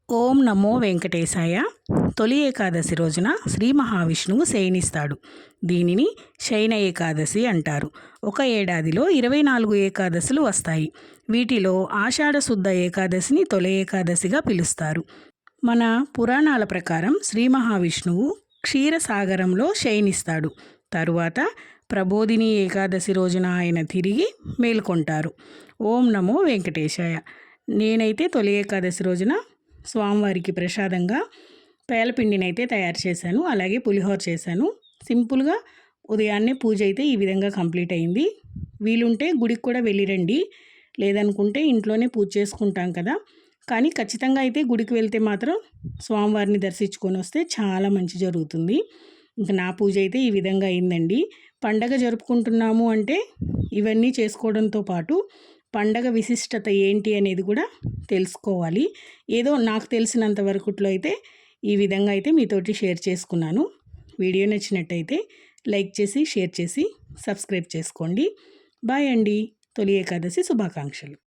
ఓం నమో వెంకటేశాయ. తొలి ఏకాదశి రోజున శ్రీ మహావిష్ణువు శయనిస్తాడు. దీనిని శయన ఏకాదశి అంటారు. ఒక ఏడాదిలో 24 ఏకాదశులు వస్తాయి. వీటిలో ఆషాఢ శుద్ధ ఏకాదశిని తొలి ఏకాదశిగా పిలుస్తారు. మన పురాణాల ప్రకారం శ్రీ మహావిష్ణువు క్షీరసాగరంలో శయనిస్తాడు. తరువాత ప్రబోధిని ఏకాదశి రోజున ఆయన తిరిగి మేల్కొంటారు. ఓం నమో వెంకటేశాయ. నేనైతే తొలి ఏకాదశి రోజున స్వామివారికి ప్రసాదంగా పేలపిండినైతే తయారు చేశాను. అలాగే పులిహోర చేశాను. సింపుల్గా ఉదయాన్నే పూజ అయితే ఈ విధంగా కంప్లీట్ అయింది. వీలుంటే గుడికి కూడా వెళ్ళిరండి, లేదనుకుంటే ఇంట్లోనే పూజ చేసుకుంటాం కదా. కానీ ఖచ్చితంగా అయితే గుడికి వెళ్తే మాత్రం స్వామివారిని దర్శించుకొని వస్తే చాలా మంచి జరుగుతుంది. ఇంకా నా పూజ అయితే ఈ విధంగా అయిందండి. పండగ జరుపుకుంటున్నాము అంటే ఇవన్నీ చేసుకోవడంతో పాటు పండగ విశిష్టత ఏంటి అనేది కూడా తెలుసుకోవాలి. ఏదో నాకు తెలిసినంత వరకుట్లో అయితే ఈ విధంగా అయితే మీతోటి షేర్ చేసుకున్నాను. వీడియో నచ్చినట్టయితే లైక్ చేసి, షేర్ చేసి, సబ్స్క్రైబ్ చేసుకోండి. బాయ్ అండి. తొలి ఏకాదశి శుభాకాంక్షలు.